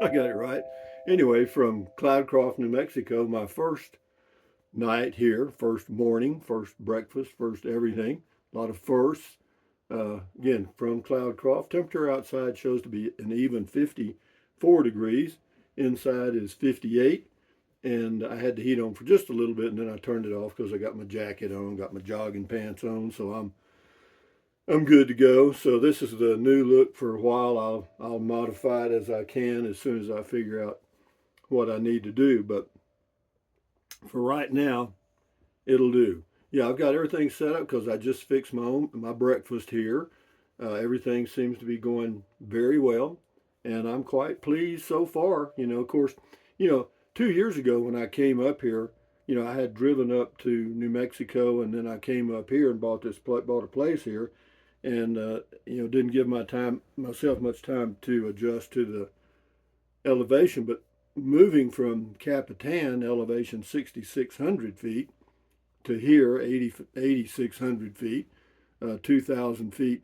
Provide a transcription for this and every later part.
I got it right. Anyway, from Cloudcroft, New Mexico, my first night here, first morning, first breakfast, first everything. A lot of firsts. Again, from Cloudcroft, temperature outside shows to be an even 54 degrees. Inside is 58, and I had the heat on for just a little bit, and then I turned it off because I got my jacket on, got my jogging pants on, so I'm good to go. So this is the new look for a while. I'll modify it as I can as soon as I figure out what I need to do. But for right now, it'll do. Yeah, I've got everything set up because I just fixed my breakfast here. Everything seems to be going very well, and I'm quite pleased so far. Of course, you know, 2 years ago when I came up here, I had driven up to New Mexico, and then I came up here and bought a place here, and didn't give myself much time to adjust to the elevation. But moving from Capitan, elevation 6,600 feet, to here, 8,600 feet, 2,000 feet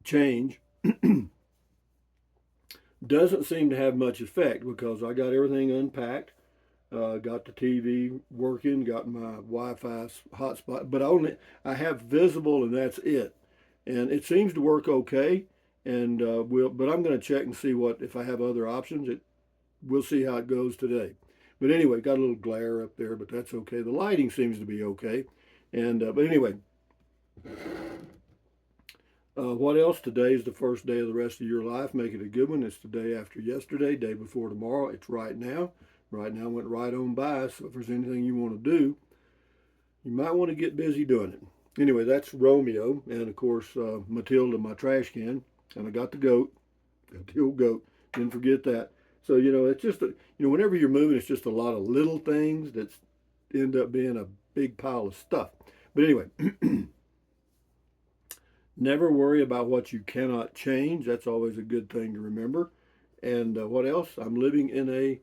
change, doesn't seem to have much effect because I got everything unpacked, got the TV working, got my Wi-Fi hotspot, but I have visible, and that's it. And it seems to work okay. And but I'm going to check and see what if I have other options. We'll see how it goes today. But anyway, got a little glare up there, but that's okay. The lighting seems to be okay. And but anyway, what else? Today is the first day of the rest of your life. Make it a good one. It's the day after yesterday, day before tomorrow. It's right now. Right now went right on by. So if there's anything you want to do, you might want to get busy doing it. Anyway, that's Romeo, and of course Matilda, my trash can, and I got the goat, got the old goat. Didn't forget that. So it's just whenever you're moving, it's just a lot of little things that end up being a big pile of stuff. But anyway, never worry about what you cannot change. That's always a good thing to remember. And what else? I'm living in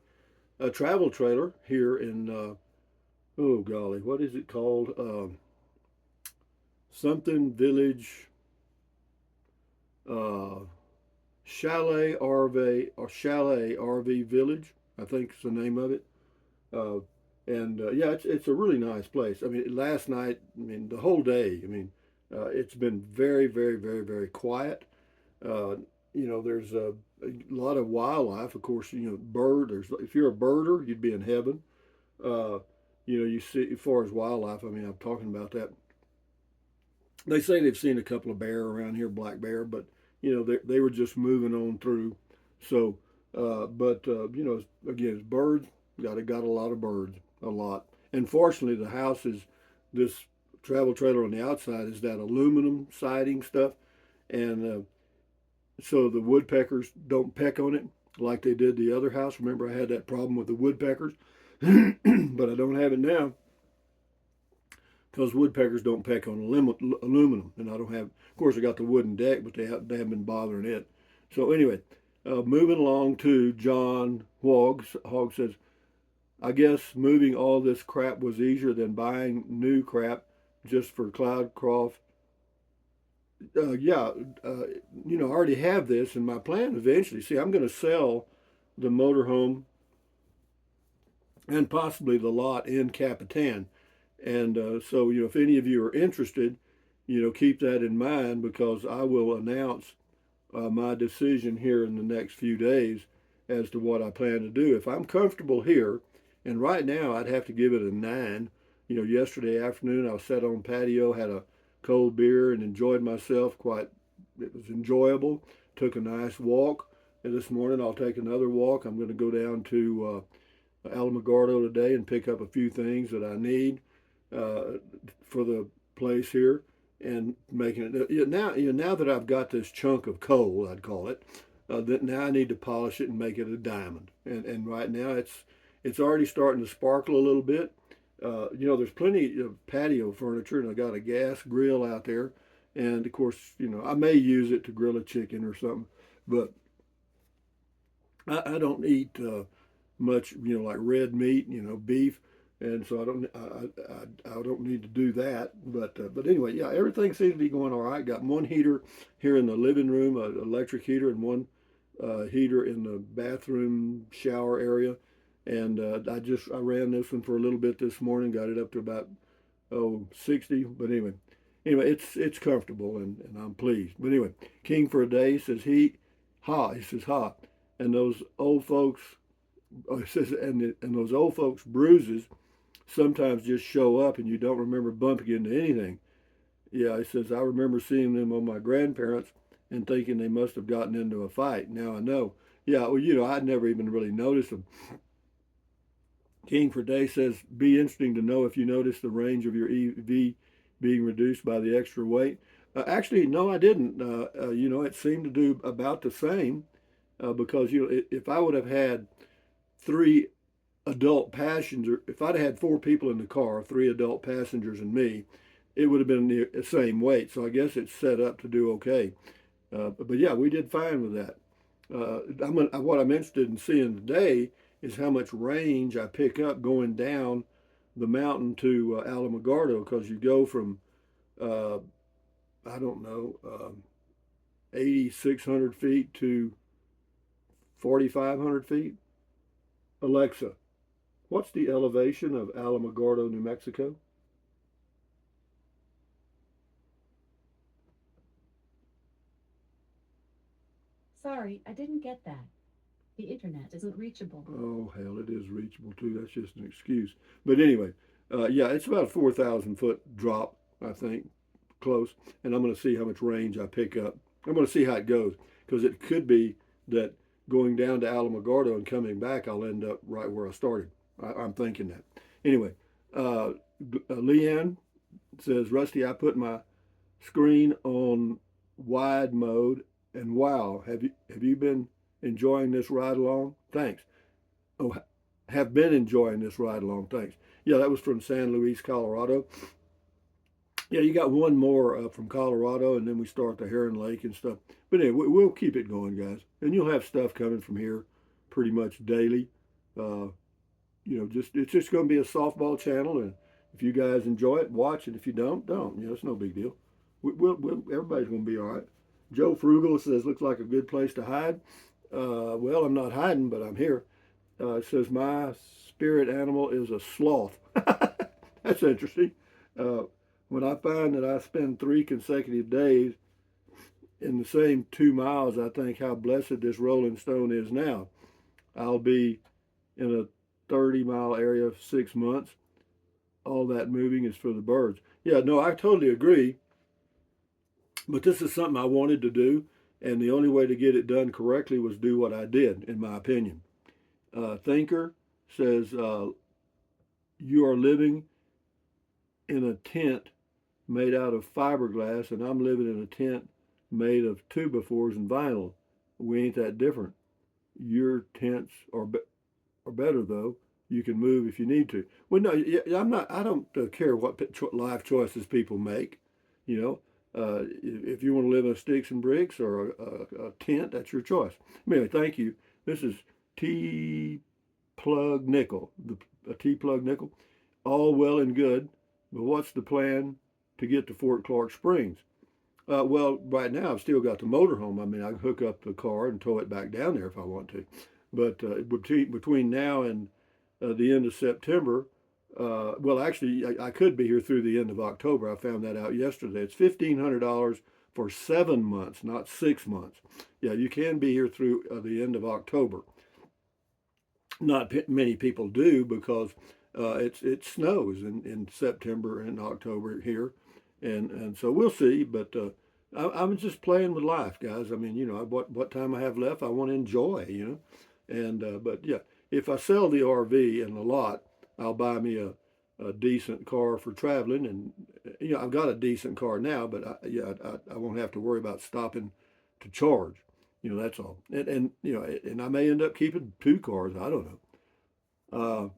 a travel trailer here in oh golly, what is it called? Something Village, uh, Chalet RV Village. I think is the name of it. Uh, and yeah, it's a really nice place. I mean, last night, I mean, the whole day. I mean, it's been very, very, very, very quiet. Uh, there's a lot of wildlife. Of course, bird. If you're a birder, you'd be in heaven. Uh, you see, as far as wildlife, I mean, I'm talking about that. They say they've seen a couple of bear around here, black bear, but they were just moving on through. So, but again, it's birds. Got a lot of birds, a lot. And fortunately, the house is this travel trailer on the outside is that aluminum siding stuff, and so the woodpeckers don't peck on it like they did the other house. Remember, I had that problem with the woodpeckers, but I don't have it now because woodpeckers don't peck on aluminum, and I don't have. Of course, I got the wooden deck, but they haven't been bothering it. So anyway, moving along to John Hogg. Hogg says, "I guess moving all this crap was easier than buying new crap just for Cloudcroft. Yeah, I already have this, and my plan eventually. See, I'm going to sell the motorhome and possibly the lot in Capitan. And so, if any of you are interested, keep that in mind because I will announce my decision here in the next few days as to what I plan to do. If I'm comfortable here, and right now I'd have to give it a 9. Yesterday afternoon I sat on patio, had a cold beer, and enjoyed myself quite. It was enjoyable. Took a nice walk. And this morning I'll take another walk. I'm going to go down to Alamogordo today and pick up a few things that I need uh, for the place here and making it now that I've got this chunk of coal, I'd call it, that now I need to polish it and make it a diamond. And right now it's already starting to sparkle a little bit. There's plenty of patio furniture, and I got a gas grill out there, and of course, I may use it to grill a chicken or something, but I don't eat much, like red meat, beef, and so I don't need to do that. But anyway, yeah, everything seems to be going all right. Got one heater here in the living room, an electric heater, and one heater in the bathroom shower area, and I ran this one for a little bit this morning, got it up to about 60. But anyway, it's comfortable, and I'm pleased. But anyway, King for a Day says he says ha, and those old folks it says and those old folks bruises sometimes just show up and you don't remember bumping into anything. Yeah, he says I remember seeing them on my grandparents and thinking they must have gotten into a fight. Now I know. Yeah, well, I'd never even really noticed them. King for Day says, be interesting to know if you notice the range of your EV being reduced by the extra weight. Actually, no, I didn't. It seemed to do about the same because if I would have had three adult passengers, if I'd had four people in the car, three adult passengers and me, it would have been the same weight. So I guess it's set up to do okay. But yeah, we did fine with that. What I'm interested in seeing today is how much range I pick up going down the mountain to Alamogordo, because you go from uh, I don't know 8,600 feet to 4,500 feet. Alexa, what's the elevation of Alamogordo, New Mexico? Sorry, I didn't get that. The internet isn't reachable. Oh, hell, it is reachable too. That's just an excuse. But anyway, yeah, it's about a 4,000 foot drop, I think, close. And I'm going to see how much range I pick up. I'm going to see how it goes, because it could be that going down to Alamogordo and coming back, I'll end up right where I started. I'm thinking that. Anyway, Leanne says, Rusty, I put my screen on wide mode, and wow, have you been enjoying this ride along? Thanks. Oh, have been enjoying this ride along. Thanks. Yeah, that was from San Luis, Colorado. Yeah, you got one more from Colorado, and then we start the Heron Lake and stuff. But anyway, we'll keep it going, guys. And you'll have stuff coming from here pretty much daily. Uh, just it's just going to be a softball channel, and if you guys enjoy it, watch it. If you don't. It's no big deal. Everybody's going to be all right. Joe Frugal says, looks like a good place to hide. Well, I'm not hiding, but I'm here. It says, my spirit animal is a sloth. That's interesting. Uh, when I find that I spend 3 consecutive days in the same 2 miles, I think how blessed this Rolling Stone is now. I'll be in a 30-mile area of 6 months. All that moving is for the birds. Yeah, no, I totally agree. But this is something I wanted to do, and the only way to get it done correctly was do what I did, in my opinion. Thinker says, you are living in a tent made out of fiberglass, and I'm living in a tent made of 2x4s and vinyl. We ain't that different. Your tents are better, though. You can move if you need to. Well, no, I'm not. I don't care what life choices people make. You know, if you want to live in sticks and bricks or a tent, that's your choice. Anyway, thank you. This is T Plug Nickel, a T Plug Nickel. All well and good, but what's the plan to get to Fort Clark Springs? Well, right now I've still got the motorhome. I mean, I can hook up the car and tow it back down there if I want to. But between now and the end of September, well, actually, I could be here through the end of October. I found that out yesterday. It's $1,500 for 7 months, not 6 months. Yeah, you can be here through the end of October. Not many people do, because it snows in September and October here, and so we'll see. But I'm just playing with life, guys. I mean, what time I have left, I want to enjoy. And but yeah, if I sell the RV in a lot, I'll buy me a decent car for traveling, and I've got a decent car now, but I won't have to worry about stopping to charge. That's all. And I may end up keeping two cars. I don't know. Uh,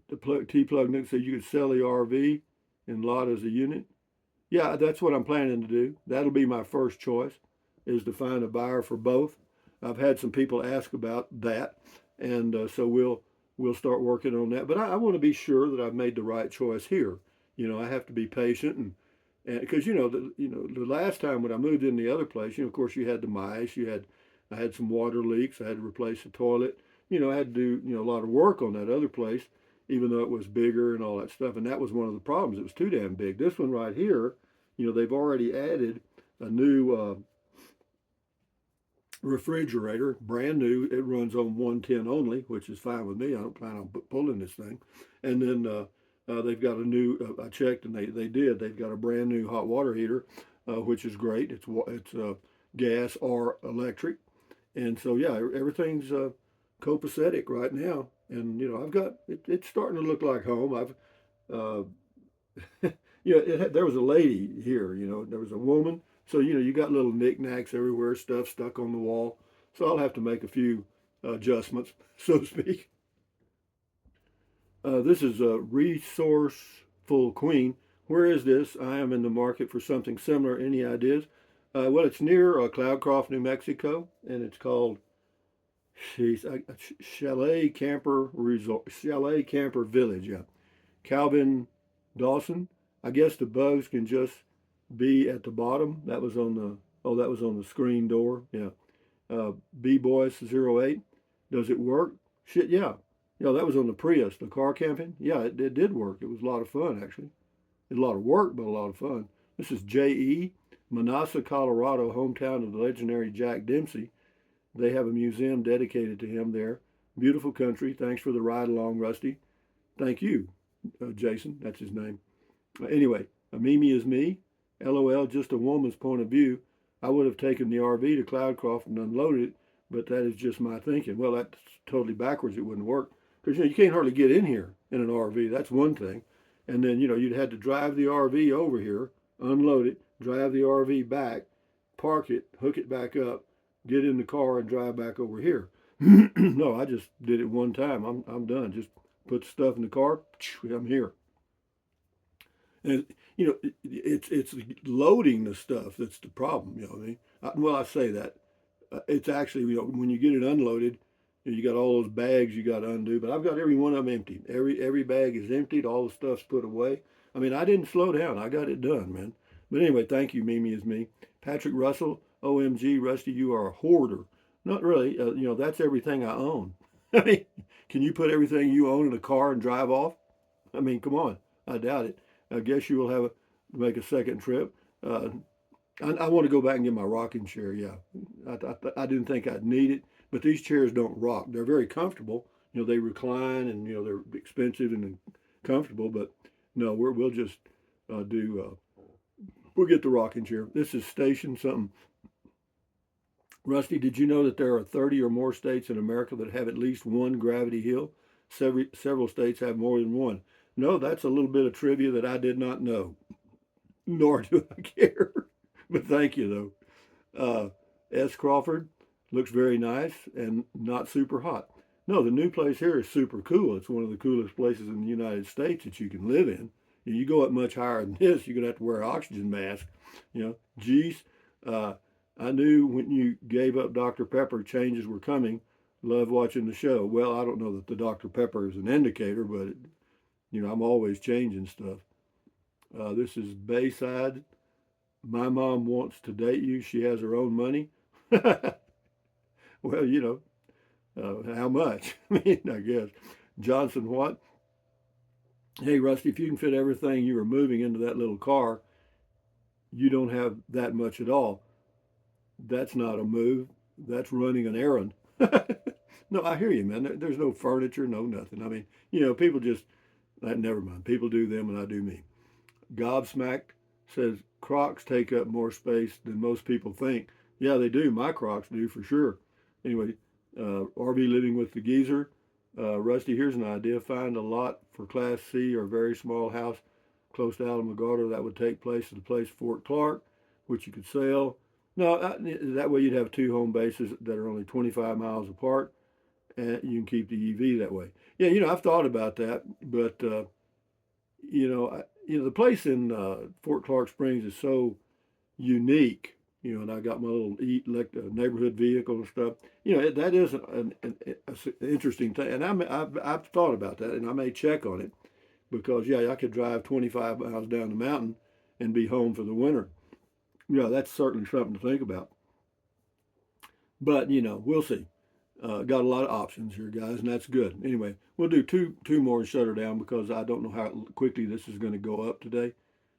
the T plug Nick said you could sell the RV and lot as a unit. Yeah, that's what I'm planning to do. That'll be my first choice, is to find a buyer for both. I've had some people ask about that, and so we'll start working on that. But I want to be sure that I've made the right choice here. I have to be patient, and And because the last time when I moved in the other place, of course you had the mice, I had some water leaks, I had to replace the toilet, I had to do a lot of work on that other place, even though it was bigger and all that stuff. And that was one of the problems. It was too damn big. This one right here, they've already added a new refrigerator, brand new. It runs on 110 only, which is fine with me. I don't plan on pulling this thing. And then they've got a new. I checked, and they did. They've got a brand new hot water heater, which is great. It's gas or electric, and so yeah, everything's copacetic right now. And I've got it's starting to look like home. I've uh, there was a lady here. There was a woman. So you got little knickknacks everywhere, stuff stuck on the wall. So I'll have to make a few adjustments, so to speak. This is a resourceful queen. Where is this? I am in the market for something similar. Any ideas? Well, it's near Cloudcroft, New Mexico, and it's called Chalet Camper Resort, Chalet Camper Village. Yeah, Calvin Dawson. I guess the bugs can just be at the bottom. That was on the screen door. Yeah. B Boys 08. Does it work? Shit, yeah. That was on the Prius, the car camping. Yeah, it did work. It was a lot of fun, actually. It was a lot of work, but a lot of fun. This is J.E., Manassa, Colorado, hometown of the legendary Jack Dempsey. They have a museum dedicated to him there. Beautiful country. Thanks for the ride along, Rusty. Thank you, Jason. That's his name. Anyway, Mimi is me. LOL, just a woman's point of view. I would have taken the RV to Cloudcroft and unloaded it, but that is just my thinking. Well, that's totally backwards. It wouldn't work because you can't hardly get in here in an RV. That's one thing. And then you'd had to drive the RV over here, unload it, drive the RV back, park it, hook it back up, get in the car, and drive back over here. No, I just did it one time. I'm done. Just put the stuff in the car. I'm here. And it's loading the stuff that's the problem. What I mean? Well, I say that it's actually when you get it unloaded, you got all those bags you got to undo. But I've got every one of them emptied. Every bag is emptied. All the stuff's put away. I mean, I didn't slow down. I got it done, man. But anyway, thank you, Mimi is me. Patrick Russell, OMG, Rusty, you are a hoarder. Not really. That's everything I own. I mean, can you put everything you own in a car and drive off? I mean, come on. I doubt it. I guess you will make a second trip. I want to go back and get my rocking chair. Yeah, I didn't think I'd need it, but these chairs don't rock. They're very comfortable. They recline and they're expensive and comfortable. But no, we'll just we'll get the rocking chair. This is station something. Rusty, did you know that there are 30 or more states in America that have at least one gravity hill? Several states have more than one. No, that's a little bit of trivia that I did not know, nor do I care. But thank you, though. S. Crawford looks very nice and not super hot. No, the new place here is super cool. It's one of the coolest places in the United States that you can live in. You go up much higher than this, you're going to have to wear an oxygen mask. Geez, I knew when you gave up Dr. Pepper, changes were coming. Love watching the show. Well, I don't know that the Dr. Pepper is an indicator, but I'm always changing stuff. This is Bayside. My mom wants to date you. She has her own money. Well, how much? I mean, I guess. Johnson, what? Hey, Rusty, if you can fit everything you were moving into that little car, you don't have that much at all. That's not a move. That's running an errand. No, I hear you, man. There's no furniture, no nothing. I mean, people just, never mind. People do them and I do me. Gobsmacked says Crocs take up more space than most people think. Yeah, they do. My Crocs do for sure. Anyway, RV living with the geezer. Rusty, here's an idea. Find a lot for Class C or very small house close to Alamogordo that would take place at the place Fort Clark, which you could sell. No, that way you'd have two home bases that are only 25 miles apart, and you can keep the EV that way. Yeah, I've thought about that, but the place in Fort Clark Springs is so unique. And I got my little neighborhood vehicle and stuff. That is an interesting thing, and I've thought about that, and I may check on it because I could drive 25 miles down the mountain and be home for the winter. Yeah, that's certainly something to think about. But we'll see. Got a lot of options here, guys, and that's good. Anyway, we'll do two more and shut her down because I don't know how quickly this is going to go up today.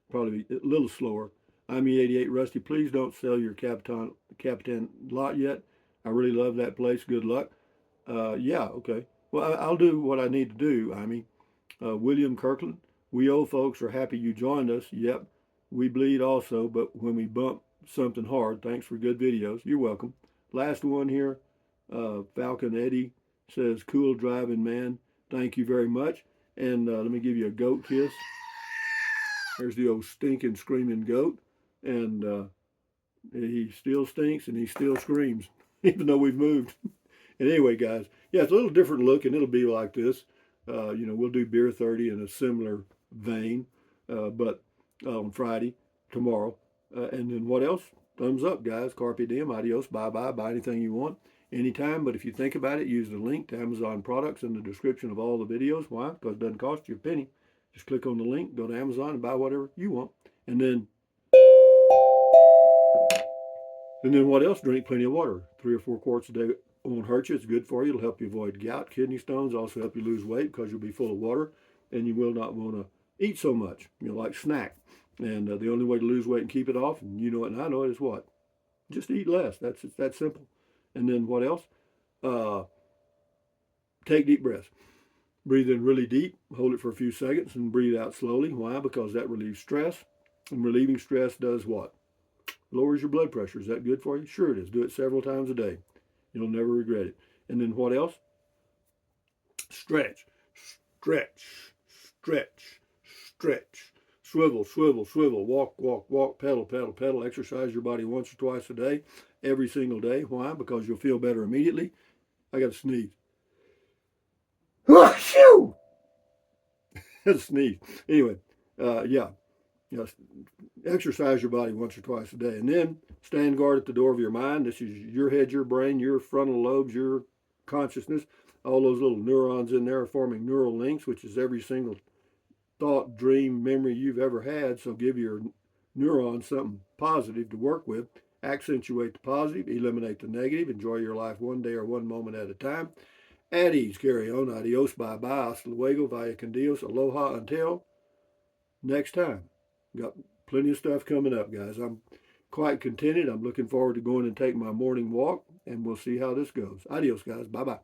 Probably a little slower. I'm E88 Rusty. Please don't sell your Capitan lot yet. I really love that place. Good luck. Yeah, okay. Well, I'll do what I need to do, William Kirkland. We old folks are happy you joined us. Yep, we bleed also, but when we bump something hard, thanks for good videos. You're welcome. Last one here, Falcon Eddie says, cool driving, man. Thank you very much. And let me give you a goat kiss. There's the old stinking, screaming goat. And he still stinks and he still screams, even though we've moved. And anyway, guys, yeah, it's a little different look, and it'll be like this. We'll do Beer 30 in a similar vein, but on Friday, tomorrow. And then what else? Thumbs up, guys. Carpe diem, adios, bye-bye. Buy anything you want, anytime. But if you think about it, use the link to Amazon products in the description of all the videos. Why? Because it doesn't cost you a penny. Just click on the link, go to Amazon, and buy whatever you want. And then what else? Drink plenty of water. 3 or 4 quarts a day won't hurt you. It's good for you. It'll help you avoid gout, kidney stones. Also help you lose weight because you'll be full of water, and you will not want to eat so much. Like snack. And the only way to lose weight and keep it off, and you know it and I know it, is what? Just eat less. It's that simple. And then what else? Take deep breaths. Breathe in really deep, hold it for a few seconds, and breathe out slowly. Why? Because that relieves stress. And relieving stress does what? Lowers your blood pressure. Is that good for you? Sure it is. Do it several times a day. You'll never regret it. And then what else? Stretch, stretch, stretch, stretch. Swivel, swivel, swivel. Walk, walk, walk. Pedal, pedal, pedal. Exercise your body once or twice a day, every single day. Why? Because you'll feel better immediately. I got to sneeze. Shoo! That's a sneeze. Anyway, yeah. Exercise your body once or twice a day. And then stand guard at the door of your mind. This is your head, your brain, your frontal lobes, your consciousness. All those little neurons in there are forming neural links, which is every single thought, dream, memory you've ever had. So give your neurons something positive to work with. Accentuate the positive, eliminate the negative. Enjoy your life one day or one moment at a time. At ease, carry on. Adios, bye-bye, hasta luego, vaya con Dios, aloha, until next time. Got plenty of stuff coming up, guys. I'm quite contented. I'm looking forward to going and take my morning walk, and we'll see how this goes. Adios, guys. Bye-bye.